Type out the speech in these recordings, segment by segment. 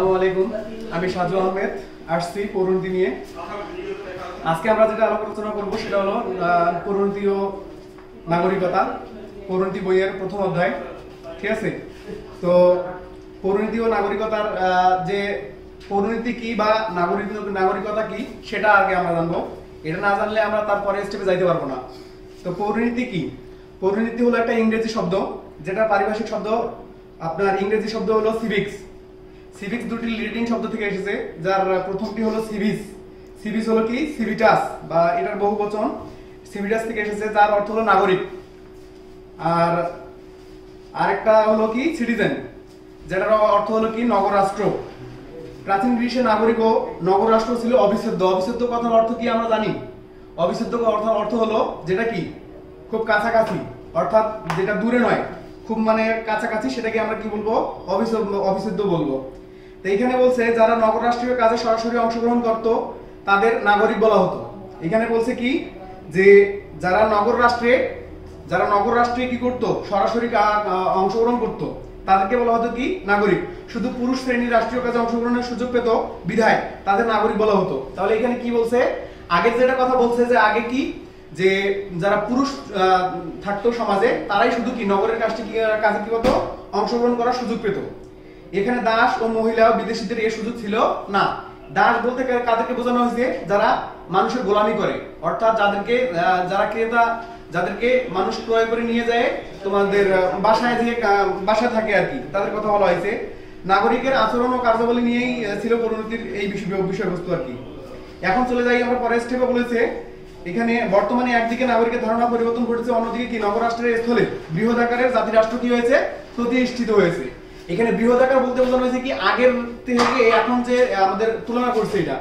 আসসালামু আলাইকুম, আমি সাজু আহমেদ আসছি পরিণতি নিয়ে। আজকে আমরা যেটা আলোচনা করব সেটা হলো পরিণতি ও নাগরিকতা, পরিণতি বইয়ের প্রথম অধ্যায়। ঠিক আছে, তো পরিণতি ও নাগরিকতার যে পরিণতি কি বা নাগরিকতা কি সেটা আগে আমরা জানবো। এটা না জানলে আমরা তারপরে স্টেপে যাইতে পারবো না। তো পরিণতি কি? পরিণতি হলো একটা ইংরেজি শব্দ, যেটা পারিভাষিক শব্দ আপনার ইংরেজি শব্দ হলো সিভিক্স। সিভিক্স দুটি লিডিং শব্দ থেকে এসেছে, যার প্রথমটি হলো সিভিস। সিভিস হলো কি? সিভিটাস, বা এটার বহুবচন সিভিটাস থেকে এসেছে, যার অর্থ হলো নাগরিক। আর আরেকটা হলো কি? সিটিজেন, যেটার অর্থ হলো কি? নগররাষ্ট্র। প্রাচীন গ্রিসে নাগরিক ও নগররাষ্ট্র ছিল অবিচ্ছেদ্য। অবিচ্ছেদ্য কথার অর্থ কি আমরা জানি? অবিচ্ছেদ্য অর্থ হলো যেটা কি খুব কাছাকাছি, অর্থাৎ যেটা দূরে নয়, খুব মানে কাছাকাছি, সেটাকে আমরা কি বলবো? অবিচ্ছেদ্য বলবো। তো এখানে বলছে যারা নগররাষ্ট্রীয় কাজে সরাসরি অংশগ্রহণ করত তাদের নাগরিক বলা হতো। এখানে বলছে কি যে যারা নগররাষ্ট্রে কি করত? সরাসরি অংশগ্রহণ করত, তাদেরকে বলা হতো কি? নাগরিক। শুধু পুরুষ শ্রেণীর রাষ্ট্রীয় কাজে অংশগ্রহণের সুযোগ পেত বিধায় তাদের নাগরিক বলা হতো। তাহলে এখানে কি বলছে? আগে যেটা কথা বলছে যে আগে কি যে যারা পুরুষ থাকতো সমাজে, তারাই শুধু কি নগরের কাজে কি হতো? অংশগ্রহণ করার সুযোগ পেত। এখানে দাস ও মহিলা বিদেশিদের এই সুযোগ ছিল না। দাস বলতে কাদেরকে বোঝানো হয়েছে? যারা মানুষের গোলামি করে, অর্থাৎ যারা ক্রেতা, যাদেরকে মানুষ ক্রয় করে নিয়ে যায় তোমাদের বাসায় থাকে আর কি, তাদের কথা বলা হয়েছে। নাগরিকের আচরণ ও কার্যাবলী নিয়েই ছিল পরিণতির এই বিষয়বস্তু আর কি। এখন চলে যাই আমরা পরের স্টেপে। বলেছে এখানে বর্তমানে একদিকে নাগরিকের ধারণা পরিবর্তন ঘটেছে, অন্যদিকে কি নগররাষ্ট্রের স্থলে বৃহৎ আকারের জাতি রাষ্ট্র কি হয়েছে? প্রতিষ্ঠিত হয়েছে। এখানে বৃহৎ আকার বলতে বোঝানো হয়েছে কি আগের থেকে এখন যে আমাদের তুলনা করছে, এটা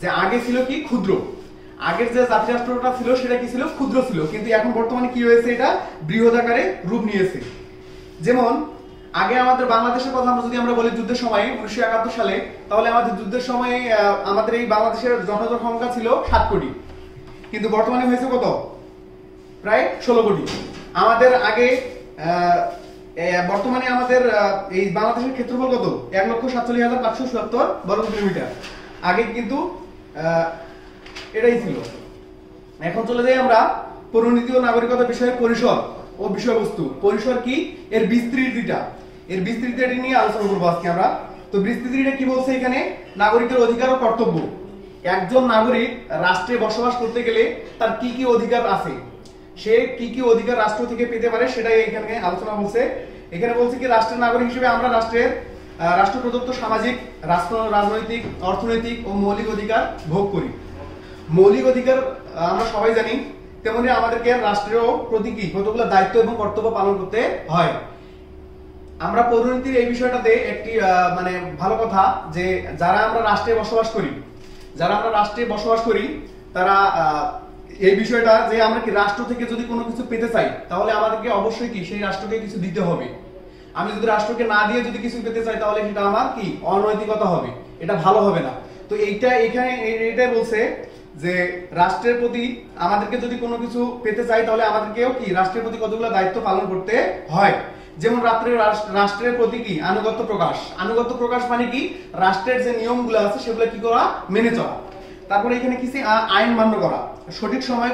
যে আগে ছিল কি ক্ষুদ্র, আগের যে জাতি রাষ্ট্রটা ছিল সেটা কি ছিল? ক্ষুদ্র ছিল, কিন্তু এখন বর্তমানে কি হয়েছে? এটা বৃহৎ আকারে রূপ নিয়েছে। যেমন আগে আমাদের বাংলাদেশের কথা যদি আমরা বলি, যুদ্ধের সময় 1971 সালে, তাহলে আমাদের যুদ্ধের সময় আমাদের এই বাংলাদেশের জনসংখ্যা ছিল 7 কোটি, কিন্তু বর্তমানে হয়েছে কত? প্রায় 16 কোটি। আমাদের আগে বর্তমানে আমাদের এই বাংলাদেশের ক্ষেত্রফল কত? 1,47,577 বর্গ কিলোমিটার। আগে কিন্তু এটাই ছিল। এখন চলে যাই আমরা পরিণতি ও নাগরিকতা বিষয়ের পরিসর ও বিষয়বস্তু। পরিসর কি? এর বিস্তৃতিটা নিয়ে আলোচনা করবো আজকে আমরা। তো বিস্তৃতিটা কি বলছে এখানে? নাগরিকের অধিকার ও কর্তব্য। একজন নাগরিক রাষ্ট্রে বসবাস করতে গেলে তার কি কি অধিকার আছে, সে কি কি অধিকার রাষ্ট্র থেকে পেতে পারে, সেটাই এখানে আলোচনা বলছে। এখানে বলছে কি রাষ্ট্রের নাগরিক হিসেবে আমরা রাষ্ট্র প্রদত্ত সামাজিক, রাজনৈতিক, অর্থনৈতিক ও মৌলিক অধিকার ভোগ করি। মৌলিক অধিকার আমরা সবাই জানি, তেমনি আমাদেরকে রাষ্ট্রের প্রতি কি কতগুলো দায়িত্ব এবং কর্তব্য পালন করতে হয়। আমরা পরিণতির এই বিষয়টাতে একটি মানে ভালো কথা যে যারা আমরা রাষ্ট্রে বসবাস করি তারা এই বিষয়টা যে আমরা কি রাষ্ট্র থেকে যদি কোনো কিছু পেতে চাই, তাহলে আমাদেরকে অবশ্যই কি সেই রাষ্ট্রকে কিছু দিতে হবে। আমি যদি রাষ্ট্রকে না দিয়ে যদি কিছু পেতে চাই, তাহলে সেটা আমার কি অনৈতিকতা হবে, এটা ভালো হবে না। তো এইটাই বলছে যে রাষ্ট্রের প্রতি আমাদেরকে যদি কোনো কিছু পেতে চাই, তাহলে আমাদেরকেও কি রাষ্ট্রের প্রতি কতগুলো দায়িত্ব পালন করতে হয়। যেমন রাষ্ট্রের প্রতি কি আনুগত্য প্রকাশ মানে কি রাষ্ট্রের যে নিয়মগুলো আছে সেগুলো কি করা? মেনে চলা। তারপরে এখানে কি আইন মান্য করা, সঠিক সময়ে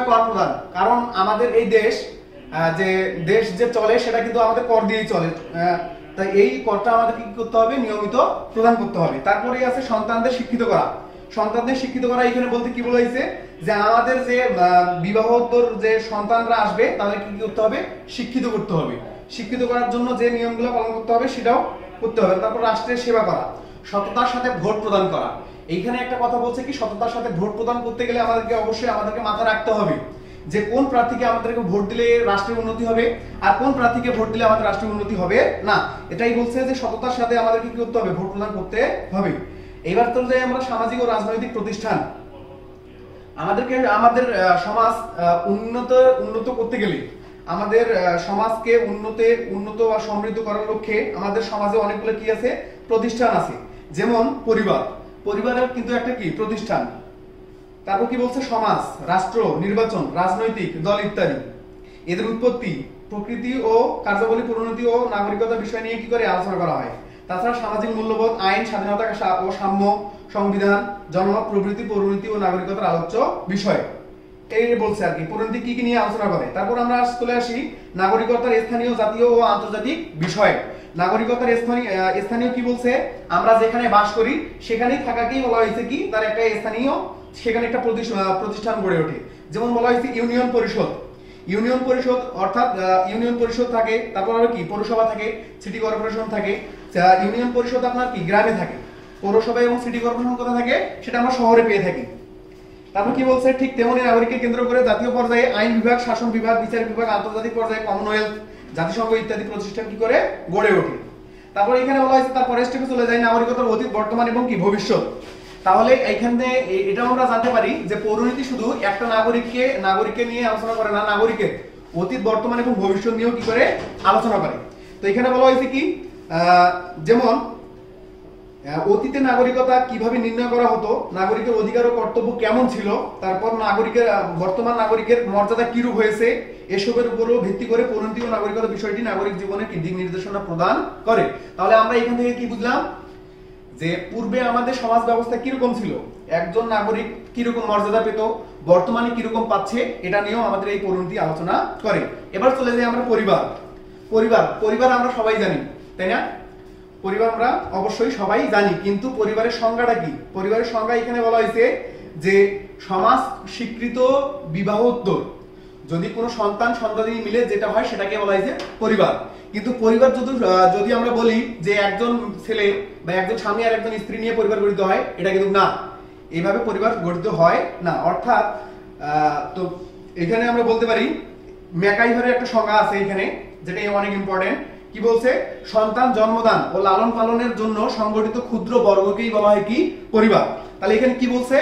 কর প্রদান, কারণ আমাদের এই দেশ যে চলে সেটা কিন্তু আমাদের কর দিয়েই চলে, তাই এই করটা আমাদের কি করতে হবে? নিয়মিত প্রদান করতে হবে। তারপরে আছে সন্তানদের শিক্ষিত করা। এখানে বলতে কি বলা হয়েছে? যে আমাদের যে বিবাহোত্তর যে সন্তানরা আসবে তাদের কি করতে হবে? শিক্ষিত করতে হবে। শিক্ষিত করার জন্য যে নিয়মগুলো পালন করতে হবে সেটাও করতে হবে। তারপর রাষ্ট্রের সেবা করা, সততার সাথে ভোট প্রদান করা। এইখানে একটা কথা বলছে কি সততার সাথে ভোট প্রদান করতে গেলে আমাদেরকে মাথায় রাখতে হবে যে কোন প্রার্থীকে আমাদেরকে ভোট দিলে রাষ্ট্রের উন্নতি হবে আর কোন প্রার্থীকে ভোট দিলে আমাদের রাষ্ট্রের উন্নতি হবে না। এটাই বলছে যে সততার সাথে আমাদেরকে কি করতে হবে? ভোট প্রদান করতে হবে। এবার তো যাই আমরা সামাজিক ও রাজনৈতিক প্রতিষ্ঠান। আমাদের সমাজ উন্নত করতে গেলে, আমাদের সমাজকে উন্নত বা সমৃদ্ধ করার লক্ষ্যে আমাদের সমাজে অনেকগুলো কি আছে? প্রতিষ্ঠান আছে। যেমন পরিবারের কিন্তু একটা কি প্রতিষ্ঠান। তারপর কি বলছে? সমাজ, রাষ্ট্র, নির্বাচন, রাজনৈতিক দল ইত্যাদি। এদের উৎপত্তি, প্রকৃতি ও কার্যাবলী, পরিণতি ও নাগরিকতা বিষয় নিয়ে কি করে আলোচনা করা হয়। তাছাড়া সামাজিক মূল্যবোধ, আইন, স্বাধীনতা ও সাম্য, সংবিধান, জনমত প্রভৃতি পরিণতি ও নাগরিকতার আলোচ্য বিষয়। এই বলছে আর কি পরিণতি কি কি নিয়ে আলোচনা করে। তারপর আমরা চলে আসি নাগরিকতার স্থানীয়, জাতীয় ও আন্তর্জাতিক বিষয়। নাগরিকতার স্থানীয় কি বলছে, আমরা যেখানে বাস করি সেখানেই থাকাকেই বলা হয়েছে কি তার একটা স্থানীয়, সেখানে একটা প্রতিষ্ঠান গড়ে ওঠে। যেমন বলা হয়েছে ইউনিয়ন পরিষদ। ইউনিয়ন পরিষদ অর্থাৎ ইউনিয়ন পরিষদ থাকে, তারপর আরো কি পৌরসভা থাকে, সিটি কর্পোরেশন থাকে। ইউনিয়ন পরিষদ আপনার কি গ্রামে থাকে, পৌরসভা এবং সিটি কর্পোরেশন কোথায় থাকে সেটা আমরা শহরে পেয়ে থাকি। তারপর কি বলছে, ঠিক তেমনি নাগরিককে কেন্দ্র করে জাতীয় পর্যায়ে আইন বিভাগ, শাসন বিভাগ, বিচার বিভাগ, আন্তর্জাতিক পর্যায়ে কমনওয়েলথ, জাতিসংঘ ইত্যাদি প্রতিষ্ঠান কি করে গড়ে ওঠে। তারপর এখানে বলা হয়েছে তারপরে স্টেপে চলে যায় নাগরিকতার অতীত, বর্তমান এবং কি ভবিষ্যৎ। তাহলে এইখানে এটা আমরা জানতে পারি যে পৌরনীতি শুধু একটা নাগরিককে নিয়ে আলোচনা করে না, নাগরিকের অতীত, বর্তমান এবং ভবিষ্যৎ নিয়েও কি করে আলোচনা করে। তো এখানে বলা হয়েছে কি যেমন অতীতে নাগরিকতা কিভাবে নির্ণয় করা হতো, নাগরিকের অধিকার ও কর্তব্য কেমন ছিল, তারপর বর্তমান নাগরিকের মর্যাদা কিরূপ হয়েছে, এসবের উপরও ভিত্তি করে পরিণতি ও নাগরিকতা বিষয়টি নাগরিক জীবনের কি দিক নির্দেশনা প্রদান করে। তাহলে আমরা এখান থেকে কি বুঝলাম যে পূর্বে আমাদের সমাজ ব্যবস্থা কিরকম ছিল, একজন নাগরিক কিরকম মর্যাদা পেত, বর্তমানে কিরকম পাচ্ছে, এটা নিয়েও আমাদের এই পরিণতি আলোচনা করে। এবার চলে যাই আমরা পরিবার আমরা সবাই জানি, তাই না? পরিবার আমরা অবশ্যই সবাই জানি, কিন্তু পরিবারের সংজ্ঞাটা কি? পরিবারের সংজ্ঞা এখানে বলা হয়েছে যে সমাজ স্বীকৃত বিবাহোত্তর যদি কোনো সন্তান-সন্ততি মিলে যেটা হয় সেটাকে বলা হয়েছে পরিবার। কিন্তু পরিবার যদি আমরা বলি যে একজন ছেলে বা একজন স্বামী আর একজন স্ত্রী নিয়ে পরিবার গঠিত হয়, এটা কিন্তু না, এইভাবে পরিবার গঠিত হয় না। অর্থাৎ তো এখানে আমরা বলতে পারি ম্যাকাইভারের একটা সংজ্ঞা আছে এখানে, যেটা অনেক ইম্পর্টেন্ট। কি বলছে, সন্তান জন্মদান ও লালন পালনের জন্য সংগঠিত ক্ষুদ্র বর্গকেই বলা হয় কি পরিবার। তাহলে এখানে কি বলছে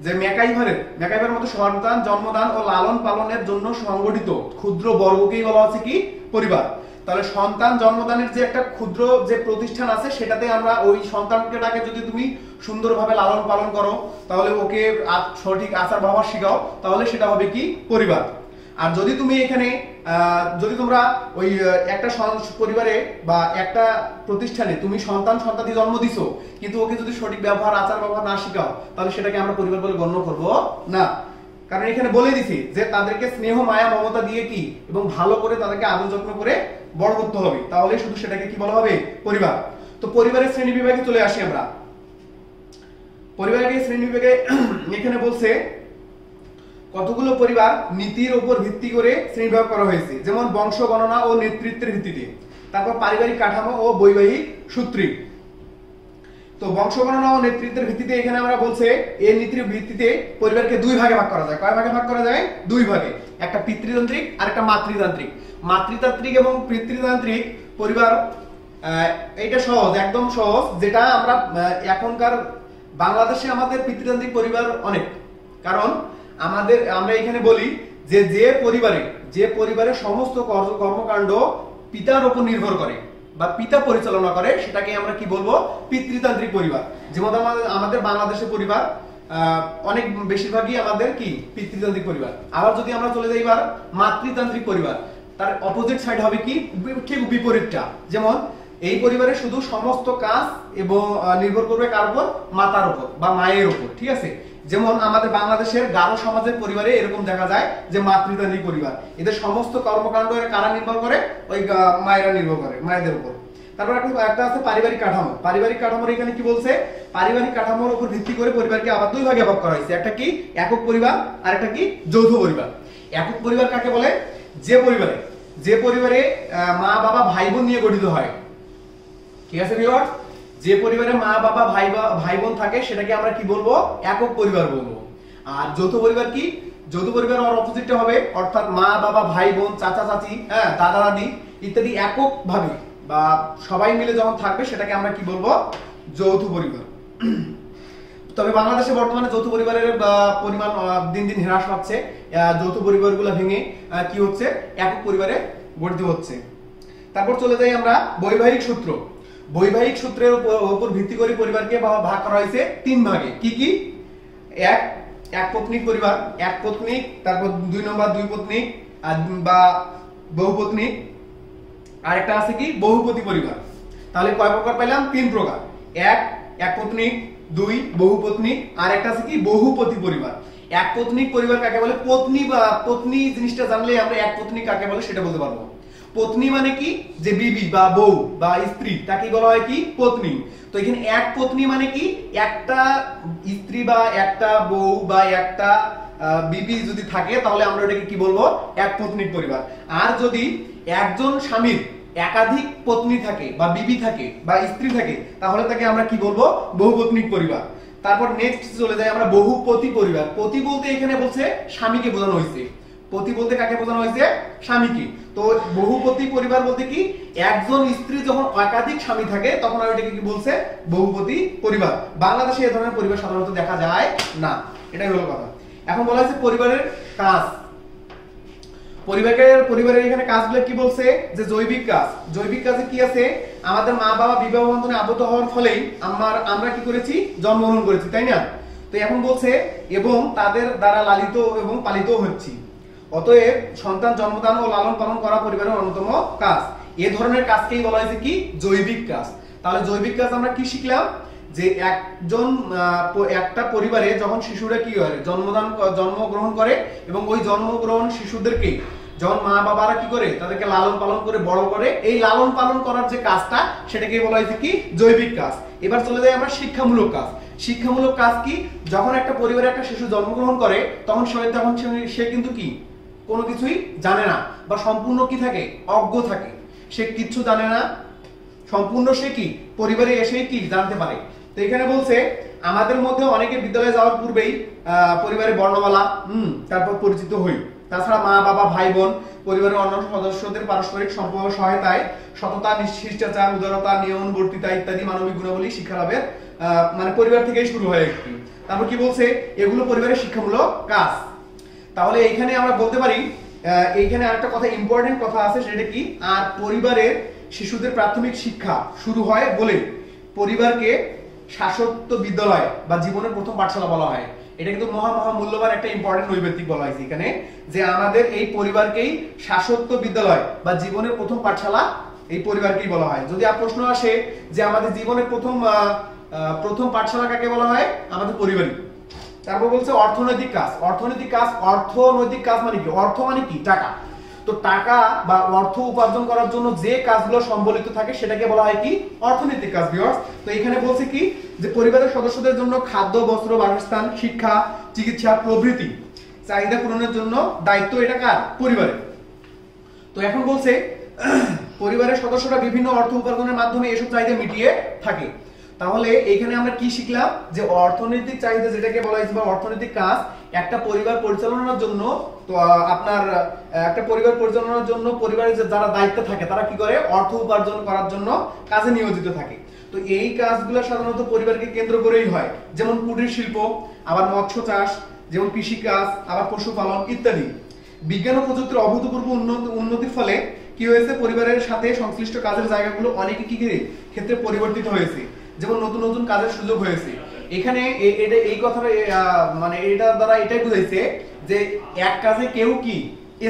যে ম্যাকাইভারের মতো সন্তান জন্মদান ও লালন পালনের জন্য সংগঠিত ক্ষুদ্র বর্গকেই বলা হচ্ছে কি পরিবার। তাহলে সন্তান জন্মদানের যে একটা ক্ষুদ্র যে প্রতিষ্ঠান আছে সেটাতে আমরা ওই সন্তানটাকে যদি তুমি সুন্দরভাবে লালন পালন করো, তাহলে ওকে সঠিক আচার ব্যবহার শেখাও, তাহলে সেটা হবে কি পরিবার। আর যদি তুমি এখানে যদি তোমরা ওই একটা পরিবারে বা একটা প্রতিষ্ঠানে তুমি সন্তান-সন্ততি জন্ম দিছো, কিন্তু ওকে যদি সঠিক আচার ব্যবহার না শেখাও, তাহলে সেটাকে আমরা পরিবার বলে গণ্য করব না। কারণ এখানে বলে দিছি যে তাদেরকে স্নেহ, মায়া, মমতা দিয়ে কি এবং ভালো করে তাদেরকে আদর যত্ন করে বড় করতে হবে, তাহলে শুধু সেটাকে কি বলা হবে পরিবার। তো পরিবারের শ্রেণী বিভাগে চলে আসি আমরা। পরিবারের শ্রেণী বিভাগে এখানে বলছে কতগুলো পরিবার নীতির উপর ভিত্তি করে শ্রেণীবিভাগ করা হয়েছে, যেমন বংশ গণনা ও নেতৃত্বের ভিত্তিতে, তারপর পারিবারিক কাঠামো ও বৈবাহিক সূত্রে। তো বংশ গণনা ও নেতৃত্বের ভিত্তিতে এখানে আমরা বলছে এই নীতির ভিত্তিতে পরিবারকে দুই ভাগে ভাগ করা যায়। কয় ভাগে ভাগ করা যায়? দুই ভাগে, একটা পিতৃতান্ত্রিক আর একটা মাতৃতান্ত্রিক। মাতৃতান্ত্রিক এবং পিতৃতান্ত্রিক পরিবার এটা সহজ, একদম সহজ, যেটা আমরা এখনকার বাংলাদেশে আমাদের পিতৃতান্ত্রিক পরিবার অনেক। কারণ আমরা এখানে বলি যে পরিবারের সমস্ত কর্মকাণ্ড পিতার উপর নির্ভর করে বা পিতা পরিচালনা করে, সেটাকে আমরা কি বলবো পিতৃতান্ত্রিক পরিবার। যেমন আমাদের বাংলাদেশের পরিবার অনেক বেশিরভাগই আমাদের কি পিতৃতান্ত্রিক পরিবার। আবার যদি আমরা চলে যাই এবার মাতৃতান্ত্রিক পরিবার, তার অপোজিট সাইড হবে কি ঠিক বিপরীতটা। যেমন এই পরিবারে শুধু সমস্ত কাজ এবং নির্ভর করবে কার উপর? মাতার উপর বা মায়ের উপর, ঠিক আছে? যেমন আমাদের বাংলাদেশের গারো সমাজের পরিবারে এরকম দেখা যায় যে মাতৃতান্ত্রিক পরিবার, এদের সমস্ত কর্মকাণ্ড কারা নির্ভর করে? ওই মায়েরা নির্ভর করে, মায়েদের উপর। তারপর একটা আছে পারিবারিক কাঠামো। পারিবারিক কাঠামোর এখানে কি বলছে, পারিবারিক কাঠামোর উপর ভিত্তি করে পরিবারকে আবার দুই ভাগে ভাগ করা হয়েছে, একটা কি একক পরিবার আর একটা কি যৌথ পরিবার। একক পরিবার কাকে বলে? যে পরিবারে মা বাবা ভাই বোন নিয়ে গঠিত হয়, ঠিক আছে ভিউয়ার্স? যে পরিবারে মা বাবা ভাই বোন থাকে সেটাকে আমরা কি বলবো? একক পরিবার বলবো। আর যৌথ পরিবার কি? যৌথ পরিবার আর অপোজিটটা হবে, অর্থাৎ মা বাবা ভাই বোন চাচা চাচি দাদা দাদি ইত্যাদি একক ভাবে বা সবাই মিলে যখন থাকবে সেটাকে আমরা কি বলবো? যৌথ পরিবার। তবে বাংলাদেশে বর্তমানে যৌথ পরিবারের পরিমাণ দিন দিন হ্রাস পাচ্ছে। যৌথ পরিবারগুলো ভেঙে কি হচ্ছে? একক পরিবারে গঠিত হচ্ছে। তারপর চলে যাই আমরা বৈবাহিক সূত্র। বৈবাহিক সূত্রের উপর ভিত্তি করে পরিবারকে ভাগ করা হয়েছে তিন ভাগে। কি কি? এক পত্নিক পরিবার, এক পত্নিক, তারপর 2 নম্বর 2 পত্নিক বা বহুপত্নিক, আর একটা আছে কি বহুপতি পরিবার। তাহলে কয় প্রকার পাইলাম? 3 প্রকার। এক একপত্নিক, দুই বহুপত্নিক, আর একটা আছে কি বহুপতি পরিবার। একপত্নিক পরিবার কাকে বলে? পত্নী বা পত্নী জিনিসটা জানলে আমরা একপত্নিক কাকে বলে সেটা বলতে পারবো। পত্নী মানে কি? যে বিবি বা বউ বা স্ত্রী, তাকে বলা হয় কি? পত্নী। তো এখানে এক পত্নী মানে কি? একটা স্ত্রী বা একটা বউ বা একটা বিবি যদি থাকে তাহলে আমরা এটাকে কি বলবো? একপত্নিক পরিবার। আর যদি একজন স্বামীর একাধিক পত্নী থাকে বা বিবি থাকে বা স্ত্রী থাকে তাহলে তাকে আমরা কি বলবো? বহুপত্নিক পরিবার। তারপর নেক্সট চলে যাই আমরা বহুপতি পরিবার। পতি বলতে এখানে বলছে স্বামীকে বোঝানো হয়েছে। পতি বলতে কাকে বোঝানো হয়েছে? স্বামীকে। তো বহুপতি পরিবার বলতে কি? একজন স্ত্রী যখন একাধিক স্বামী থাকে তখন আর এটাকে কি বলছে? বহুপতি পরিবার। বাংলাদেশে এই ধরনের পরিবার সাধারণত দেখা যায় না, এটাই হলো কথা। এখন বলা হয়েছে পরিবারের কাজ। পরিবারের এখানে কাজগুলো কি বলছে? যে জৈবিক কাজ। জৈবিক কাজে কি আছে? আমাদের মা বাবা বিবাহ বন্ধনে আবদ্ধ হওয়ার ফলেই আমরা কি করেছি? জন্মগ্রহণ করেছি, তাই না? তো এখন বলছে এবং তাদের দ্বারা লালিত এবং পালিত হচ্ছি। অতএব সন্তান জন্মদান ও লালন পালন করা পরিবারের অন্যতম কাজ। এই ধরনের কাজকেই বলা হয়েছে কি? জৈবিক কাজ। তাহলে জৈবিক কাজ আমরা কি শিখলাম? যে একটা পরিবারে যখন শিশুরা কি হয়? জন্মগ্রহণ করে এবং ওই জন্মগ্রহণ শিশুদেরকে যখন মা বাবারা কি করে? তাদেরকে লালন পালন করে বড় করে। এই লালন পালন করার যে কাজটা সেটাকে বলা হয়েছে কি? জৈবিক কাজ। এবার চলে যাই আমরা শিক্ষামূলক কাজ। শিক্ষামূলক কাজ কি? যখন একটা পরিবারে একটা শিশু জন্মগ্রহণ করে তখন সে কিন্তু কি কোনো কিছুই জানে না বা সম্পূর্ণ কি থাকে? অজ্ঞ থাকে। সে কিচ্ছু জানে না, সম্পূর্ণ সে কি পরিবারে এসেই কি জানতে পারে। তো এখানে বলছে আমাদের মধ্যে অনেকে বিদ্যালয়ে যাওয়ার পূর্বেই পরিবারের বর্ণমালা তারপর পরিচিত হই। তাছাড়া মা বাবা ভাই বোন পরিবারের অন্য সদস্যদের পারস্পরিক সম্পর্ক সহায়তায় সততা, শিষ্টাচার, উদারতা, নিয়মবর্তিতা ইত্যাদি মানবিক গুণাবলী শিক্ষা লাভের মানে পরিবার থেকেই শুরু হয় একটি। তারপর কি বলছে? এগুলো পরিবারের শিক্ষামূলক কাজ। তাহলে এখানে আমরা বলতে পারি এইখানে আরেকটা কথা, ইম্পর্টেন্ট কথা আছে, সেটা কি? আর পরিবারের শিশুদের প্রাথমিক শিক্ষা শুরু হয় বলে পরিবারকে শাশ্বত বিদ্যালয় বা জীবনের প্রথম পাঠশালা বলা হয়। এটা কিন্তু মহা মূল্যবান একটা ইম্পর্টেন্ট নৈবেদিক বলা হয়েছে এখানে, যে আমাদের এই পরিবারকেই শাশ্বত বিদ্যালয় বা জীবনের প্রথম পাঠশালা এই পরিবারকেই বলা হয়। যদি আর প্রশ্ন আসে যে আমাদের জীবনের প্রথম পাঠশালা কাকে বলা হয়? আমাদের পরিবারই। তারপর বলছে অর্থনৈতিক কাজ। অর্থনৈতিক কাজ মানে কি? অর্থ মানে কি? টাকা। তো টাকা বা অর্থ উপার্জন করার জন্য যে কাজগুলো সম্বলিত থাকে সেটাকে বলা হয় কি? অর্থনৈতিক কাজ। ভিউয়ার্স, তো এখানে বলছে কি? যে পরিবারের সদস্যদের জন্য খাদ্য, বস্ত্র, বাসস্থান, শিক্ষা, চিকিৎসা প্রভৃতি চাহিদা পূরণের জন্য দায়িত্ব এটা কার? পরিবারের। তো এখন বলছে পরিবারের সদস্যরা বিভিন্ন অর্থ উপার্জনের মাধ্যমে এসব চাহিদা মিটিয়ে থাকে। তাহলে এখানে আমরা কি শিখলাম? যে অর্থনৈতিক চাহিদা যেটাকে বলা হয়েছে বা অর্থনৈতিক কাজ, একটা পরিবার পরিচালনার জন্য তো আপনার একটা পরিবার পরিচালনার জন্য পরিবারের যারা দায়িত্ব থাকে তারা কি করে? অর্থ উপার্জন করার জন্য কাজে নিয়োজিত থাকে। তো এই কাজগুলো সাধারণত পরিবারকে কেন্দ্র করেই হয়, যেমন কুটির শিল্প, আবার মৎস্য চাষ, যেমন কৃষি কাজ, আবার পশুপালন ইত্যাদি। বিজ্ঞান ও প্রযুক্তির অভূতপূর্ব উন্নতির ফলে কি হয়েছে? পরিবারের সাথে সংশ্লিষ্ট কাজের জায়গাগুলো অনেক ক্ষেত্রে পরিবর্তিত হয়েছে, যেমন নতুন নতুন কাজের সুযোগ হয়েছে। এখানে এই কথাটা মানে এটা দ্বারা এটাই বুঝাইছে যে এক কাজে কেউ কি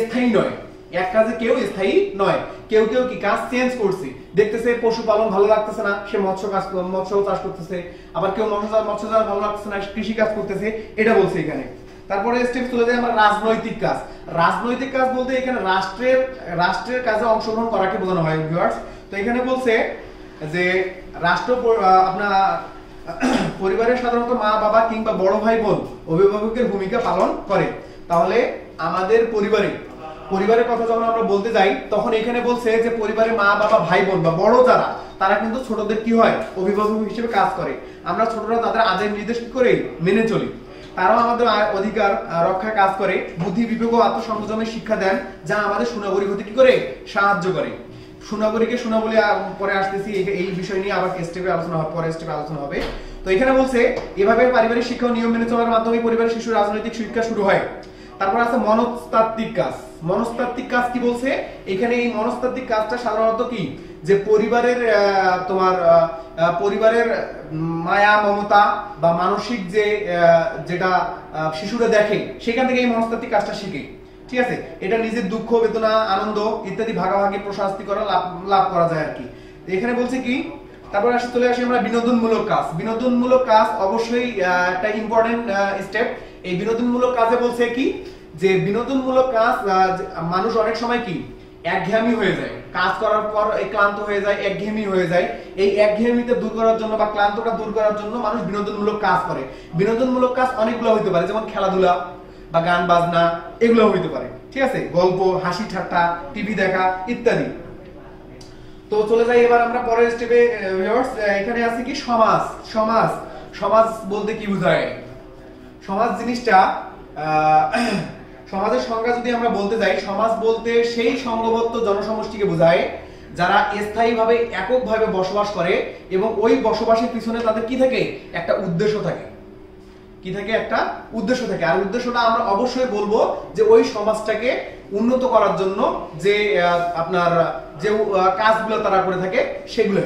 স্থায়ী নয়, এক কাজে কেউ স্থায়ী নয়। কেউ কি কাজ চেঞ্জ করছে, দেখতেছে পশুপালন ভালো লাগতেছে না, সে মৎস্য চাষ করতেছে, আবার কেউ মৎস্য চাষ ভালো লাগতেছে না, কৃষি কাজ করতেছে, এটা বলছে এখানে। তারপরে স্টেপ চলে যায় আমরা রাজনৈতিক কাজ। রাজনৈতিক কাজ বলতে এখানে রাষ্ট্রের কাজে অংশগ্রহণ করাকে বোঝানো হয় ভিউয়ার্স। তো এখানে বলছে যে রাষ্ট্র আপনার পরিবারের সাধারণত মা বাবা কিংবা বড় ভাই বোন অভিভাবকের ভূমিকা পালন করে। তাহলে আমাদের পরিবারের কথা যখন আমরা বলতে যাই তখন এখানে বলছে যে পরিবারে মা বাবা ভাই বোন বা বড় যারা, তারা কিন্তু ছোটদের কি হয়? অভিভাবক হিসেবে কাজ করে। আমরা ছোটরা তাদের আদেশ নির্দেশ করে মেনে চলি। তারাও আমাদের অধিকার রক্ষার কাজ করে, বুদ্ধি, বিবেক ও আত্মসংযমের শিক্ষা দেন, যা আমাদের সুনাগরিক হতে কি করে? সাহায্য করে। সুনাবলী পরে আসতেছি, এই বিষয় নিয়ে আবার স্টেপে আলোচনা হবে, পরে স্টেপে আলোচনা হবে। তো এখানে বলছে এভাবে পারিবারিক শিক্ষা ও নিয়ম মেনে চলার মাধ্যমে পরিবারের শিশুর রাজনৈতিক শিক্ষা শুরু হয়। তারপর আছে মনস্তাত্ত্বিক কাজ। মনস্তাত্ত্বিক কাজ কি বলছে এখানে? এই মনস্তাত্ত্বিক কাজটা সাধারণত কি? যে পরিবারের মায়া, মমতা বা মানসিক যেটা শিশুরা দেখে সেখান থেকে এই মনস্তাত্ত্বিক কাজটা শিখে। ঠিক আছে, এটা নিজের দুঃখ, বেদনা, আনন্দ ইত্যাদি ভাগাভাগি, প্রশাস্তি করা লাভ করা যায় আর কি। এখানে বলছে কি তারপর চলে আসি আমরা বিনোদনমূলক কাজ। বিনোদনমূলক কাজ অবশ্যই একটা ইম্পর্টেন্ট স্টেপ। এই বিনোদনমূলক কাজে বলছে কি যে বিনোদনমূলক কাজ মানুষ অনেক সময় কি একঘেয়েমি হয়ে যায়, কাজ করার পর ক্লান্ত হয়ে যায়, একঘেয়েমি হয়ে যায়। এই একঘেয়েমিতে দূর করার জন্য বা ক্লান্তটা দূর করার জন্য মানুষ বিনোদনমূলক কাজ করে। বিনোদনমূলক কাজ অনেকগুলো হইতে পারে, যেমন খেলাধুলা বা গান বাজনা, এগুলো হইতে পারে, ঠিক আছে, গল্প, হাসি ঠাট্টা, টিভি দেখা ইত্যাদি। তো চলে যাই এবার আমরা পরের স্টেপে। এখানে আছে কি সমাজ। সমাজ, সমাজ বলতে কি বোঝায়? সমাজ জিনিসটা সমাজের সংজ্ঞা যদি আমরা বলতে যাই, সমাজ বলতে সেই সংঘবদ্ধ জনসমষ্টিকে বোঝায় যারা স্থায়ীভাবে এককভাবে বসবাস করে এবং ওই বসবাসের পিছনে তাদের কি থাকে? একটা উদ্দেশ্য থাকে। কি থাকে? একটা উদ্দেশ্য থাকে। আর উদ্দেশ্যটা আমরা অবশ্যই বলবো যে ওই সমাজটাকে উন্নত করার জন্য যে আপনার যে কাজগুলো তারা করে থাকে সেগুলো।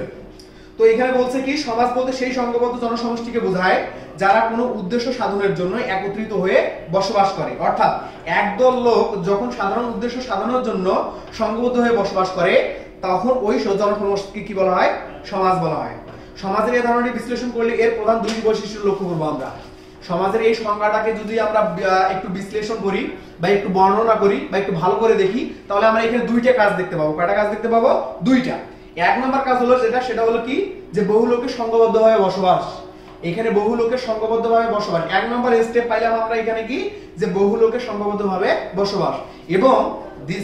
তো এখানে বলছে কি সমাজ বলতে সেই সংঘবদ্ধ জনসমষ্টিকে বোঝায় যারা কোনো উদ্দেশ্য সাধনের জন্য একত্রিত হয়ে বসবাস করে। অর্থাৎ একদল লোক যখন সাধারণ উদ্দেশ্য সাধনের জন্য সংঘবদ্ধ হয়ে বসবাস করে তখন ওই জনসমষ্টিকে কি বলা হয়? সমাজ বলা হয়। সমাজের এই ধরনের বিশ্লেষণ করলে এর প্রধান দুটি বৈশিষ্ট্য লক্ষ্য করবো আমরা। সমাজের এই সংজ্ঞাটাকে যদি আমরা একটু বিশ্লেষণ করি বা একটু বর্ণনা করি বা একটু ভালো করে দেখি তাহলে আমরা এখানে দুইটা কাজ দেখতে পাবো। কয়টা কাজ দেখতে পাবো? দুইটা। এক নম্বর কাজ হলো সেটা হলো কি যে বহু লোকের সংঘবদ্ধভাবে বসবাস। এখানে বহু লোকের সংঘবদ্ধভাবে বসবাস এক নম্বর স্টেপ পাইলাম আমরা এখানে কি যে বহু লোকের সংঘবদ্ধভাবে বসবাস। এবং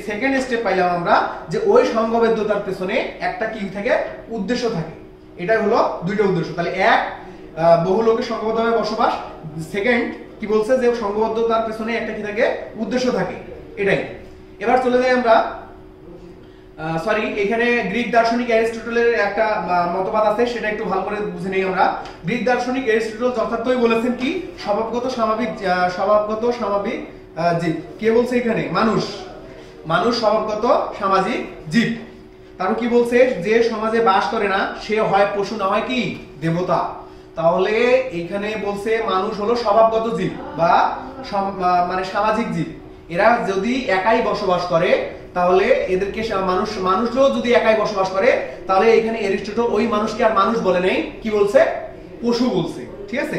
সেকেন্ড স্টেপ পাইলাম আমরা যে ওই সংঘবদ্ধতার পেছনে একটা কি থাকে? উদ্দেশ্য থাকে। এটাই হলো দুইটা উদ্দেশ্য। তাহলে এক, বহু লোকের সংঘবদ্ধভাবে বসবাস। সেকেন্ড কি বলছে? যে সংঘবদ্ধতার পেছনে একটা কি থাকে? উদ্দেশ্য থাকে। এটাই। এবার চলে যাই আমরা এখানে গ্রিক দার্শনিক অ্যারিস্টটলের একটা মতবাদ আছে, সেটা একটু ভালো করে বুঝে নেই আমরা। গ্রিক দার্শনিক অ্যারিস্টটল যথার্থই বলেছেন কি স্বভাবগত স্বাভাবিক জীব। কে বলছে এখানে? মানুষ। মানুষ স্বভাবগত সামাজিক জীব। তারপর কি বলছে? যে সমাজে বাস করে না সে হয় পশু না হয় কি দেবতা। তাহলে এইখানে বলছে মানুষ হলো স্বভাবগত জীব বা মানে সামাজিক জীব। এরা যদি একাই বসবাস করে তাহলে এদেরকে মানুষও যদি একাই বসবাস করে তাহলে এখানে অ্যারিস্টটল ওই মানুষকে আর মানুষ বলে নেই, কি বলছে? পশু বলছে। ঠিক আছে,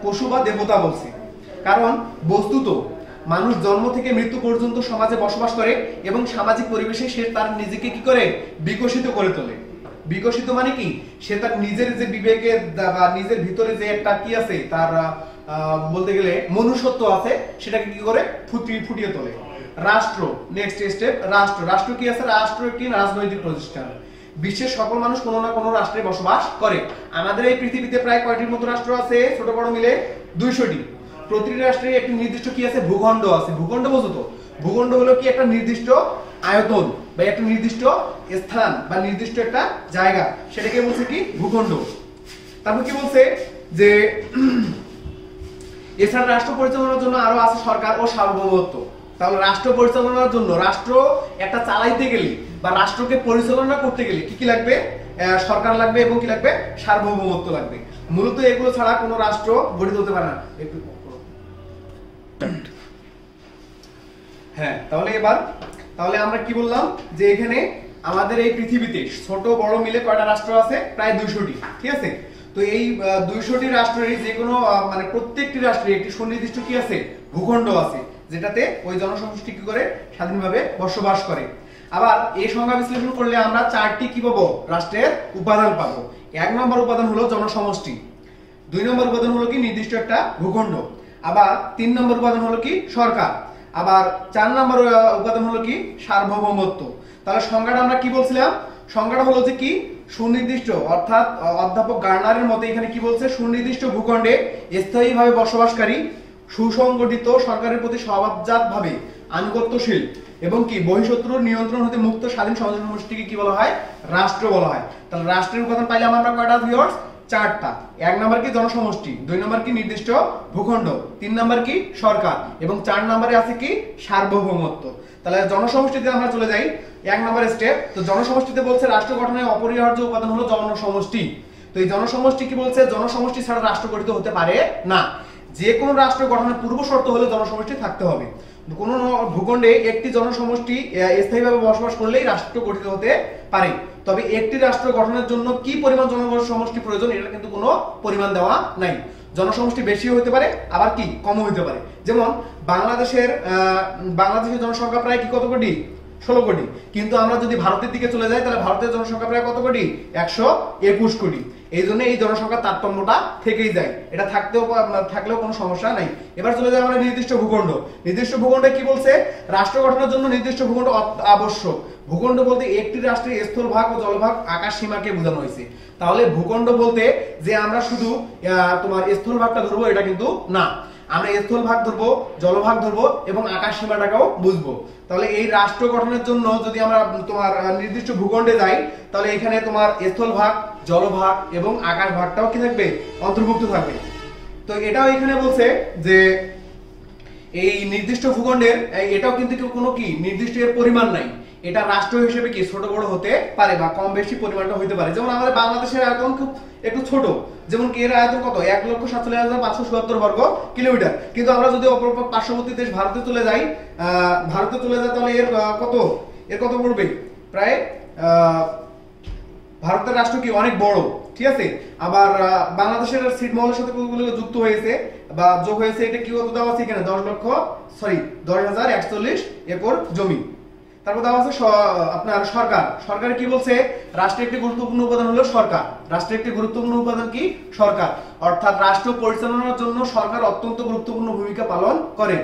পশু বা দেবতা বলছে। কারণ বস্তুত মানুষ জন্ম থেকে মৃত্যু পর্যন্ত সমাজে বসবাস করে এবং সামাজিক পরিবেশে সে তার নিজেকে কি করে? বিকশিত করে তোলে। বিকশিত মানে কি? সে তার নিজের যে বিবেকে বা নিজের ভিতরে যে একটা কি আছে তার বলতে গেলে মনুষ্যত্ব আছে সেটাকে কি করে? ফুটিয়ে তোলে। রাষ্ট্র, নেক্সট স্টেপ, রাষ্ট্র। রাষ্ট্র কি আছে? রাষ্ট্র একটি রাজনৈতিক প্রতিষ্ঠান। বিশ্বের সকল মানুষ কোনো না কোনো রাষ্ট্রে বসবাস করে। আমাদের এই পৃথিবীতে প্রায় কয়টির মতো রাষ্ট্র আছে? ছোট বড় মিলে 200টি। প্রতিটি রাষ্ট্রে একটি নির্দিষ্ট কি আছে? ভূখণ্ড আছে। ভূখণ্ড বোঝো তো? ভূখণ্ড হলো কি একটা নির্দিষ্ট আয়তন বা একটা নির্দিষ্ট স্থান বা নির্দিষ্ট একটা জায়গা, সেটাকে বলছে কি? ভূখণ্ড। তারপর কি বলছে? যে এছাড়া রাষ্ট্র পরিচালনার জন্য আরো আছে সরকার ও সার্বভৌমত্ব। তাহলে রাষ্ট্র পরিচালনার জন্য, রাষ্ট্র একটা চালাইতে গেলে বা রাষ্ট্রকে পরিচালনা করতে গেলে কি কি লাগবে? সরকার লাগবে এবং কি লাগবে? সার্বভৌমত্ব লাগবে। মূলত এগুলো ছাড়া কোনো রাষ্ট্র গঠিত হতে পারে না। হ্যাঁ, তাহলে আমরা কি বললাম যে এখানে আমাদের এই পৃথিবীতে ছোট বড় মিলে কয়টা রাষ্ট্র আছে? প্রায় 200টি। ঠিক আছে, তো এই 200টি রাষ্ট্রের যে কোনো মানে প্রত্যেকটি রাষ্ট্রে একটি সুনির্দিষ্ট কি আছে? ভূখণ্ড আছে, যেটাতে ওই জনসমষ্টি কি করে? স্বাধীনভাবে বসবাস করে। আবার এই সংজ্ঞা বিশ্লেষণ করলে আমরা 4টি কি পাবো? রাষ্ট্রের উপাদান পাবো। 1 নম্বর উপাদান হলো জনসমষ্টি, 2 নম্বর উপাদান হলো কি? নির্দিষ্ট একটা ভূখণ্ড। আবার 3 নম্বর উপাদান হলো কি? সরকার। আবার 4 নম্বর উপাদান হলো কি? সার্বভৌমত্ব। তাহলে সংজ্ঞাটা আমরা কি বলছিলাম? সংজ্ঞাটা হলো যে কি? সুনির্দিষ্ট, অর্থাৎ অধ্যাপক গার্নারের মতে এখানে কি বলছে? সুনির্দিষ্ট ভূখণ্ডে স্থায়ীভাবে বসবাসকারী, সুসংগঠিত, সরকারের প্রতি স্বভাবজাতভাবে আনুগত্যশীল এবং কি বহিঃশত্রুর নিয়ন্ত্রণ হতে মুক্ত স্বাধীন জনসমষ্টিকে কি বলা হয়? রাষ্ট্র বলা হয়। তাহলে রাষ্ট্রের উপাদান পাইলাম আমরা কয়টা ভিউয়ার্স? 4টা। 1 নম্বর কি? জনসমষ্টি, 2 নম্বর কি? নির্দিষ্ট ভূখণ্ড, 3 নম্বর কি? সরকার এবং 4 নম্বরে আছে কি? সার্বভৌমত্ব। তাহলে জনসমষ্টিতে আমরা চলে যাই। 1 নম্বর স্টেপ। তো জনসমষ্টিতে বলছে রাষ্ট্র গঠনের অপরিহার্য উপাদান হলো জনসমষ্টি। তো এই জনসমষ্টি কি বলছে? জনসমষ্টি ছাড়া রাষ্ট্র গঠিত হতে পারে না। যে কোনো রাষ্ট্র গঠনের পূর্ব শর্ত হলো জনসমষ্টি থাকতে হবে। কোন ভূখণ্ডে একটি জনসমষ্টি স্থায়ীভাবে বসবাস করলেই রাষ্ট্র গঠিত হতে পারে। তবে একটি রাষ্ট্র গঠনের জন্য কি পরিমাণ জনসমষ্টি প্রয়োজন এটা কিন্তু কোনো পরিমাণ দেওয়া নাই। জনসমষ্টি বেশিও হতে পারে আবার কি কমও হতে পারে। যেমন বাংলাদেশের জনসংখ্যা প্রায় কি কত কোটি? 16 কোটি। কিন্তু আমরা যদি ভারতের দিকে চলে যাই তাহলে ভারতের জনসংখ্যা প্রায় কত কোটি? 121 কোটি। এই জন্য এই জনসংখ্যার তারতম্যটা থেকেই যায়, এটা থাকলেও কোনো সমস্যা নাই। এবার চলে যাই আমরা নির্দিষ্ট ভূখণ্ড। নির্দিষ্ট ভূখণ্ডে কি বলছে? রাষ্ট্র গঠনের জন্য নির্দিষ্ট ভূখণ্ড আবশ্যক। ভূখণ্ড বলতে একটি রাষ্ট্রের স্থলভাগ ও জলভাগ আকাশ সীমাকে বোঝানো হয়েছে। তাহলে ভূখণ্ড বলতে যে আমরা শুধু তোমার স্থলভাগটা ধরবো এটা কিন্তু না, আমরা স্থলভাগ ধরবো, জলভাগ ধরবো এবং আকাশ সীমাটাকেও বুঝবো। তাহলে এই রাষ্ট্র গঠনের জন্য যদি আমরা তোমার নির্দিষ্ট ভূখণ্ডে যাই তাহলে এখানে তোমার স্থলভাগ, জলভাগ এবং আকাশ ভাগটাও কি থাকবে? অন্তর্ভুক্ত থাকবে। তো এটাও এখানে বলছে যে এই নির্দিষ্ট ভূখণ্ডের এটাও কিন্তু কোনো কি নির্দিষ্ট এর পরিমাণ নাই, এটা রাষ্ট্র হিসেবে কি ছোট বড় হতে পারে বা কম বেশি পরিমাণটা হতে পারে। যেমন আমাদের বাংলাদেশের আয়তন খুব একটু ছোট, যেমন কি এর আয়তন কত? 1,47,577 বর্গ কিলোমিটার। কিন্তু আমরা যদি অপর পার্শ্ববর্তী দেশ ভারতে চলে যাই তাহলে এর কত পড়বে? প্রায় ভারতের রাষ্ট্র কি অনেক বড়, ঠিক আছে। আবার বাংলাদেশের ছিটমহলের সাথে কতগুলো যুক্ত হয়েছে বা যোগ হয়েছে, এটা কি কত দেওয়া আছে এখানে? 10,041 একর জমি। তারপর দেওয়া আছে আপনার সরকার কি বলছে? রাষ্ট্রের একটি গুরুত্বপূর্ণ উপাদান হলো সরকার। রাষ্ট্রের একটি গুরুত্বপূর্ণ উপাদান কি? সরকার। অর্থাৎ রাষ্ট্র পরিচালনার জন্য সরকার অত্যন্ত গুরুত্বপূর্ণ ভূমিকা পালন করে।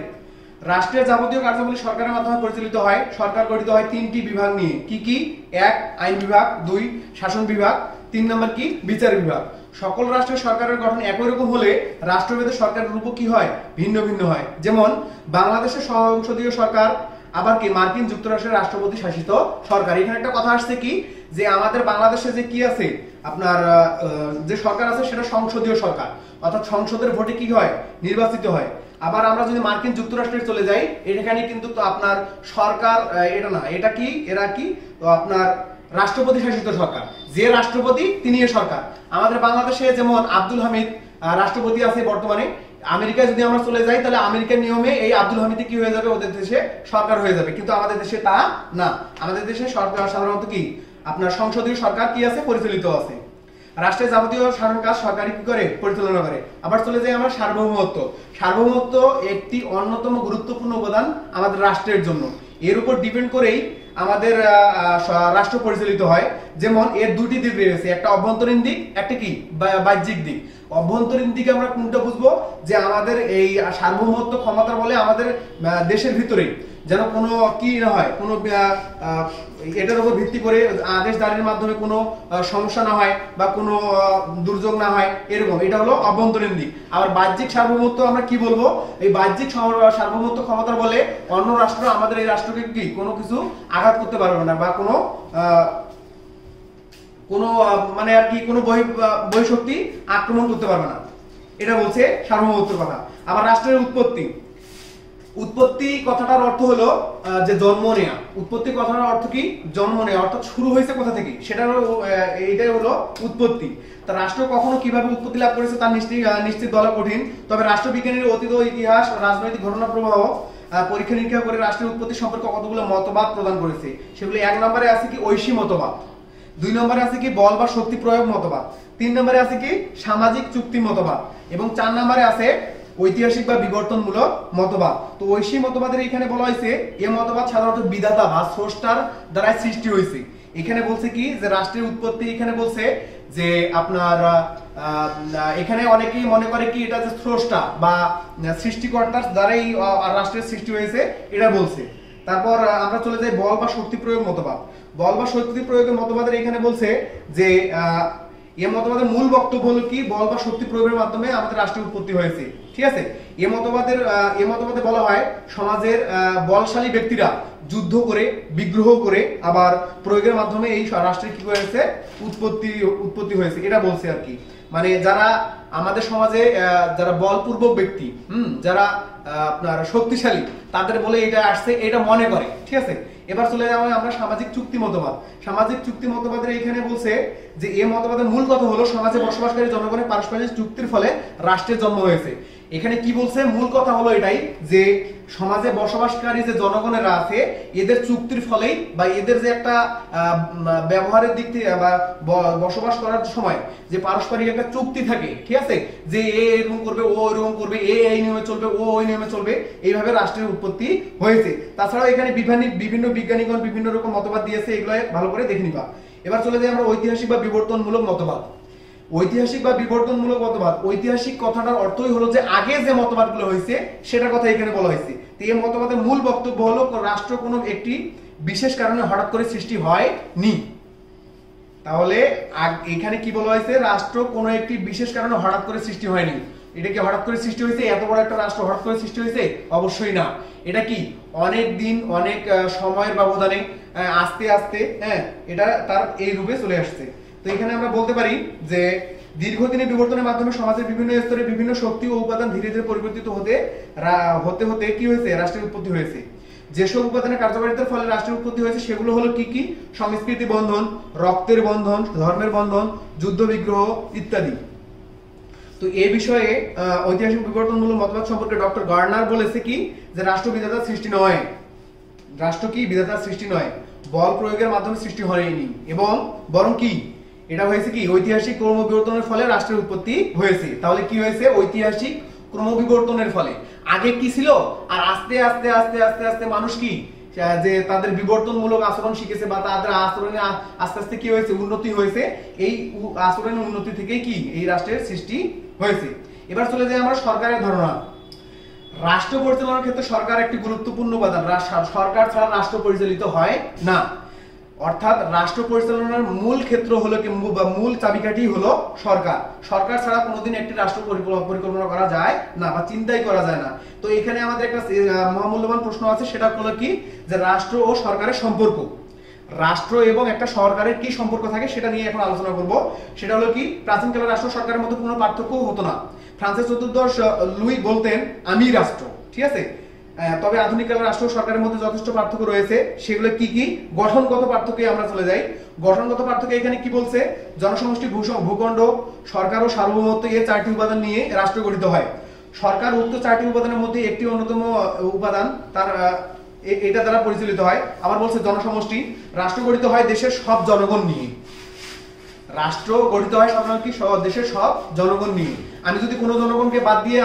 রাষ্ট্রের যাবতীয় কার্যাবলী সরকারের মাধ্যমে পরিচালিত হয়। সরকার গঠিত হয় 3টি বিভাগ নিয়ে। কি কি? 1 আইন বিভাগ, 2 শাসন বিভাগ, 3 নম্বর কি? বিচার বিভাগ। সকল রাষ্ট্রের সরকারের গঠন একই রকম হলে রাষ্ট্রভেদে সরকারের রূপও কি হয়? ভিন্ন ভিন্ন হয়। যেমন বাংলাদেশের সংসদীয় সরকার, আবার কি মার্কিন যুক্তরাষ্ট্রের রাষ্ট্রপতি শাসিত সরকার। এখানে একটা কথা আসছে কি যে আমাদের বাংলাদেশে যে কি আছে আপনার যে সরকার আছে সেটা সংসদীয় সরকার, অর্থাৎ সংসদের ভোটে কি হয়? নির্বাচিত হয়। আবার আমরা যদি মার্কিন যুক্তরাষ্ট্রে চলে যাই এখানে কিন্তু তো আপনার সরকার এটা না, এটা কি এরা কি তো আপনার রাষ্ট্রপতি শাসিত সরকার, যে রাষ্ট্রপতি তিনি সরকার। আমাদের বাংলাদেশে যেমন আব্দুল হামিদ রাষ্ট্রপতি আছে বর্তমানে। আমেরিকায় যদি আমরা চলে যাই তাহলে আমেরিকার নিয়মে এই আব্দুল হামিদ কি হয়ে যাবে? ওদের দেশে সরকার হয়ে যাবে। কিন্তু আমাদের দেশে তা না, আমাদের দেশে সরকার সাধারণত কি আপনার সংসদীয় সরকার কি আছে? পরিচালিত আছে। রাষ্ট্রের যাবতীয় শাসন কাজ সরকারই কি করে? পরিচালনা করে। আবার চলে যাই আমরা সার্বভৌমত্ব। সার্বভৌমত্ব একটি অন্যতম গুরুত্বপূর্ণ উপাদান আমাদের রাষ্ট্রের জন্য। এর উপর ডিপেন্ড করেই আমাদের রাষ্ট্র পরিচালিত হয়। যেমন এর দুটি দিক রয়েছে, একটা অভ্যন্তরীণ দিক, একটা কি বাহ্যিক দিক। অভ্যন্তরীণ দিকে আমরা কোনটা বুঝবো? যে আমাদের এই সার্বভৌমত্ব ক্ষমতা বলে আমাদের দেশের ভিতরে যেন কোনো কি না হয়, কোনো এটার উপর ভিত্তি করে আদেশ জারির মাধ্যমে কোনো সমস্যা না হয় বা কোনো দুর্যোগ না হয়, এরকম। এটা হলো অভ্যন্তরীণ দিক। আবার বাহ্যিক সার্বভৌমত্ব আমরা কি বলবো? এই বাহ্যিক সার্বভৌমত্ব ক্ষমতা বলে অন্য রাষ্ট্র আমাদের এই রাষ্ট্রকে কি কোনো কিছু আঘাত করতে পারবে না বা কোনো মানে আর কি কোনো বহিঃশক্তি আক্রমণ করতে পারবে না, এটা বলছে সার্বভৌমত্বের কথা। আবার রাষ্ট্রের উৎপত্তি কথাটার অর্থ হলো যে জন্ম নেয়া। উৎপত্তি কথাটার অর্থ কি? জন্ম নেয়া, অর্থাৎ শুরু হয়েছে কোথা থেকে, সেটা এইটাই হলো উৎপত্তি। তা রাষ্ট্র কখনো কিভাবে উৎপত্তি লাভ করেছে তার নিশ্চিত বলা কঠিন। তবে রাষ্ট্রবিজ্ঞানীর অতীত ইতিহাস, রাজনৈতিক ঘটনা প্রবাহ পরীক্ষা নিরীক্ষা করে রাষ্ট্রের উৎপত্তি সম্পর্কে কতগুলো মতবাদ প্রদান করেছে। সেগুলো 1 নম্বরে আছে কি? ঐশী মতবাদ। 2 নম্বরে আছে কি? বল বা শক্তি প্রয়োগ মতবাদ। 3 নম্বরে আছে কি? সামাজিক চুক্তি মতবাদ। এবং 4 নম্বরে আছে ঐতিহাসিক বা বিবর্তনমূলক মতবাদ। তো ঐশী মতবাদের এখানে বলা হয়েছে এই মতবাদ সাধারণত বিধাতা বা স্রষ্টার দ্বারা সৃষ্টি হয়েছে। এখানে বলছে কি যে রাষ্ট্রের উৎপত্তি, এখানে বলছে যে আপনার এখানে অনেকেই মনে করে কি এটা যে স্রষ্টা বা সৃষ্টিকর্তার দ্বারাই রাষ্ট্রের সৃষ্টি হয়েছে, এটা বলছে। তারপর আমরা চলে যাই বল বা শক্তি প্রয়োগ মতবাদ। বল বা শক্তি প্রয়োগের মতবাদের এখানে বলছে যে এই মতবাদের মূল বক্তব্য হলো কি? বল বা শক্তি প্রয়োগের মাধ্যমে আমাদের রাষ্ট্রের উৎপত্তি হয়েছে, ঠিক আছে। এই মতবাদে বলা হয় সমাজের বলশালী ব্যক্তিরা যুদ্ধ করে, বিগ্রহ করে, আবার প্রয়োগের মাধ্যমে এই রাষ্ট্রের কি হয়েছে? উৎপত্তি হয়েছে, এটা বলছে আর কি। মানে যারা আমাদের সমাজে যারা বলপূর্বক ব্যক্তি, যারা আপনার শক্তিশালী, তাদের বলে এটা আসছে, এটা মনে করে, ঠিক আছে। এবার চলে যাবো আমরা সামাজিক চুক্তি মতবাদ। সামাজিক চুক্তি মতবাদের এখানে বলছে যে এই মতবাদের মূল কথা হলো সমাজে বসবাসকারী জনগণের পারস্পরিক চুক্তির ফলে রাষ্ট্রের জন্ম হয়েছে। এখানে কি বলছে, মূল কথা হলো এটাই যে সমাজে বসবাসকারী যে জনগণেরা আছে এদের চুক্তির ফলেই বা এদের যে একটা ব্যবহারের দিক থেকে বা বসবাস করার সময় যে পারস্পরিক একটা চুক্তি থাকে, ঠিক আছে, যে এ এরকম করবে, ও এরকম করবে, এ এই নিয়মে চলবে, ও ওই নিয়মে চলবে, এইভাবে রাষ্ট্রের উৎপত্তি হয়েছে। তাছাড়াও এখানে বিভিন্ন বিজ্ঞানীগণ বিভিন্ন রকম মতবাদ দিয়েছে, এগুলো ভালো করে দেখে নিবা। এবার চলে যাই আমরা ঐতিহাসিক বা বিবর্তনমূলক মতবাদ। ঐতিহাসিক বা বিবর্তনমূলক মতবাদ, ঐতিহাসিক কথাটার অর্থই হলো যে আগে যে মতবাদগুলো হয়েছে সেটার কথা এখানে বলা হয়েছে। তো এই মতবাদের মূল বক্তব্য হলো রাষ্ট্র কোনো একটি বিশেষ কারণে হঠাৎ করে সৃষ্টি হয়নি। তাহলে এখানে কি বলা হয়েছে, রাষ্ট্র কোনো একটি বিশেষ কারণে হঠাৎ করে সৃষ্টি হয়নি। এটা কি হঠাৎ করে সৃষ্টি হয়েছে? এত বড় একটা রাষ্ট্র হঠাৎ করে সৃষ্টি হয়েছে? অবশ্যই না। এটা কি অনেক দিন, অনেক সময়ের ব্যবধানে আস্তে আস্তে এটা তার এই রূপে চলে আসছে। তো এখানে আমরা বলতে পারি যে দীর্ঘদিনের বিবর্তনের মাধ্যমে সমাজের বিভিন্ন স্তরে বিভিন্ন শক্তি ও উপাদান ধীরে ধীরে পরিবর্তিত হতে হতে কি হয়েছে, রাষ্ট্রের উৎপত্তি হয়েছে। যেসব উপাদানের কার্যকারিতার ফলে রাষ্ট্রের উৎপত্তি হয়েছে সেগুলো হলো কি কি? সংস্কৃতি বন্ধন, রক্তের বন্ধন, ধর্মের বন্ধন, যুদ্ধ বিগ্রহ ইত্যাদি। তো এই বিষয়ে ঐতিহাসিক বিবর্তনমূলক মতবাদ সম্পর্কে ডক্টর গার্নার বলেছে কি, যে রাষ্ট্র বিধাতার সৃষ্টি নয়। রাষ্ট্র কি বিধাতার সৃষ্টি নয়, বল প্রয়োগের মাধ্যমে সৃষ্টি হয়নি, এবং বরং কি এটা হয়েছে কি ঐতিহাসিক ক্রমবিবর্তনের ফলে রাষ্ট্রের উৎপত্তি হয়েছে। তাহলে কি হয়েছে? ঐতিহাসিক ক্রমবিবর্তনের ফলে। আগে কি ছিল, আর আস্তে আস্তে আস্তে আস্তে আস্তে মানুষ কি যে তাদের বিবর্তনমূলক আচরণ শিখেছে বা তাদের আচরণে আস্তে আস্তে কি হয়েছে, উন্নতি হয়েছে। এই আচরণের উন্নতি থেকেই কি এই রাষ্ট্রের সৃষ্টি হয়েছে। এবার চলে যাই আমরা সরকারের ধারণা। রাষ্ট্র পরিচালনার ক্ষেত্রে সরকার একটি গুরুত্বপূর্ণ উপাদান। সরকার ছাড়া রাষ্ট্র পরিচালিত হয় না। অর্থাৎ রাষ্ট্র পরিচালনার মূল ক্ষেত্র হলো কি বা মূল চাবিকাঠি হলো সরকার। সরকার ছাড়া কোনোদিন একটি রাষ্ট্র পরিকল্পনা করা যায় না বা চিন্তাই করা যায় না। তো এখানে আমাদের একটা মহামূল্যবান প্রশ্ন আছে, সেটা হলো কি যে রাষ্ট্র ও সরকারের সম্পর্ক। রাষ্ট্র এবং একটা সরকারের কি সম্পর্ক থাকে সেটা নিয়ে এখন আলোচনা করব। সেটা হলো কি, প্রাচীনকালে রাষ্ট্র সরকারের মধ্যে কোনো পার্থক্য হতো না। ফ্রান্সের চতুর্দশ লুই বলতেন আমি রাষ্ট্র, ঠিক আছে। তবে আধুনিক কালের রাষ্ট্র সরকারের মধ্যে যথেষ্ট পার্থক্য রয়েছে। সেগুলো কি কি? গঠনগত পার্থক্যে আমরা চলে যাই। গঠনগত পার্থক্য এখানে কি বলছে, জনসমষ্টি, ভূখণ্ড, সরকার ও সার্বভৌমত্ব, এই চারটি উপাদান নিয়ে রাষ্ট্র গঠিত হয়। সরকার উক্ত চারটি উপাদানের মধ্যে একটি অন্যতম উপাদান, তার এটা দ্বারা পরিচালিত হয়। আবার বলছে জনসমষ্টি, রাষ্ট্র গঠিত হয় দেশের সব জনগণ নিয়ে। রাষ্ট্র গঠিত হয় সাধারণত কি দেশের সব জনগণ নিয়ে। আমি যদি কোনো জনগণকে বাদ দিয়ে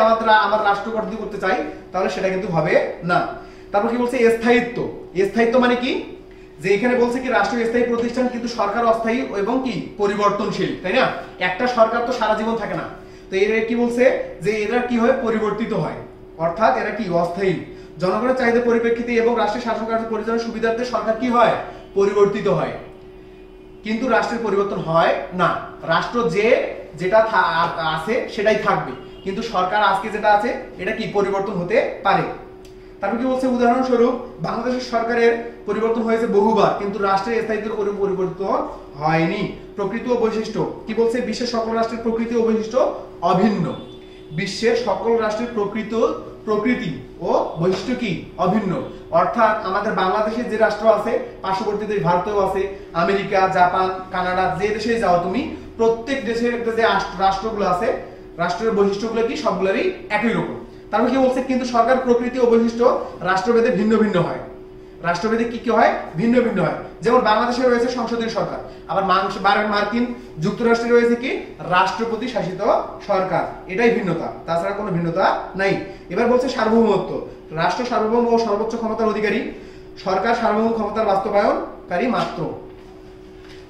আমার রাষ্ট্র গঠিত করতে চাই তাহলে সেটা কিন্তু হবে না। তারপর কি বলছে, স্থায়িত্ব। স্থায়িত্ব মানে কি, যে এখানে বলছে কি রাষ্ট্র স্থায়ী প্রতিষ্ঠান, কিন্তু সরকার অস্থায়ী এবং কি পরিবর্তনশীল, তাই না? একটা সরকার তো সারা জীবন থাকে না। তো এরা কি বলছে, যে এরা কি হয়, পরিবর্তিত হয়, অর্থাৎ এরা কি অস্থায়ী। জনগণের চাহিদা পরিপ্রেক্ষিতে এবং রাষ্ট্রের শাসন কার্য পরিচালনার সুবিধার্থে সরকার কি হয়, পরিবর্তিত হয়, কিন্তু রাষ্ট্রের পরিবর্তন হয় না। রাষ্ট্র যেটা আছে সেটাই থাকবে, কিন্তু সরকার আজকে যেটা আছে এটা কি পরিবর্তন হতে পারে। তারপর কি বলছে, উদাহরণস্বরূপ বাংলাদেশের সরকারের পরিবর্তন হয়েছে বহুবার, কিন্তু রাষ্ট্রের স্থায়িত্বের পরিবর্তন হয়নি। প্রকৃতি ও বৈশিষ্ট্য কি বলছে, বিশ্বের সকল রাষ্ট্রের প্রকৃতি ও বৈশিষ্ট্য অভিন্ন। বিশ্বের সকল রাষ্ট্রের প্রকৃতি ও বৈশিষ্ট্য কি অভিন্ন। অর্থাৎ আমাদের বাংলাদেশের যে রাষ্ট্র আছে, পার্শ্ববর্তী দেশ ভারতেও আছে, আমেরিকা, জাপান, কানাডা, যে দেশে যাও তুমি, প্রত্যেক দেশের যে রাষ্ট্রগুলো আছে, রাষ্ট্রের বৈশিষ্ট্যগুলো কি সবগুলোরই একই রকম। তারপর কি বলছে, কিন্তু সরকার প্রকৃতি ও বৈশিষ্ট্য রাষ্ট্রভেদে ভিন্ন ভিন্ন হয়। রাষ্ট্রভেদে কি কি হয়, ভিন্ন ভিন্ন হয়। যেমন বাংলাদেশে রয়েছে সংসদীয় সরকার, আবার মার্কিন যুক্তরাষ্ট্রে রয়েছে কি রাষ্ট্রপতি শাসিত সরকার। এটাই ভিন্নতা, তাছাড়া কোনো ভিন্নতা নাই। এবার বলছে সার্বভৌমত্ব। রাষ্ট্র সার্বভৌম ও সর্বোচ্চ ক্ষমতার অধিকারী, সরকার সার্বভৌম ক্ষমতার বাস্তবায়নকারী মাত্র।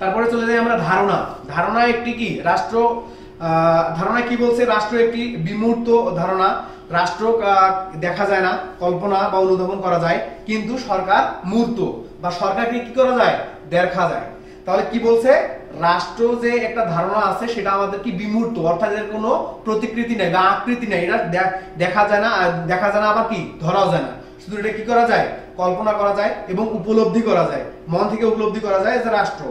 তারপরে চলে যাই আমরা ধারণা। ধারণা একটি কি রাষ্ট্র, ধারণা কি বলছে, রাষ্ট্র একটি বিমূর্ত ধারণা। রাষ্ট্র দেখা যায় না, কল্পনা বা অনুধাবন করা যায়, কিন্তু সরকার মূর্ত বা সরকারকে কি করা যায়, দেখা যায়। তাহলে কি বলছে, রাষ্ট্র যে একটা ধারণা আছে সেটা আমাদের কি বিমূর্ত, অর্থাৎ এর কোনো প্রতিকৃতি নাই বা আকৃতি নাই। এটা দেখা যায় না, আবার কি ধরাও যায় না, শুধু এটা কি করা যায়, কল্পনা করা যায় এবং উপলব্ধি করা যায়, মন থেকে উপলব্ধি করা যায় যে রাষ্ট্র।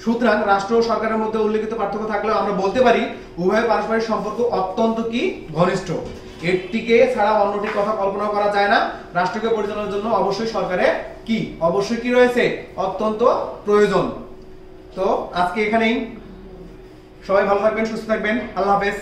সুতরাং রাষ্ট্র ও সরকারের মধ্যে উল্লেখিত পার্থক্য থাকলেও আমরা বলতে পারি উভয়ের পারস্পরিক সম্পর্ক অত্যন্ত কি ঘনিষ্ঠ। একটিকে ছাড়া অন্যটির কথা কল্পনা করা যায় না। রাষ্ট্রকে পরিচালনার জন্য অবশ্যই সরকারের কি অবশ্যই কি রয়েছে, অত্যন্ত প্রয়োজন। তো আজকে এখানেই, সবাই ভালো থাকবেন, সুস্থ থাকবেন, আল্লাহ হাফেজ।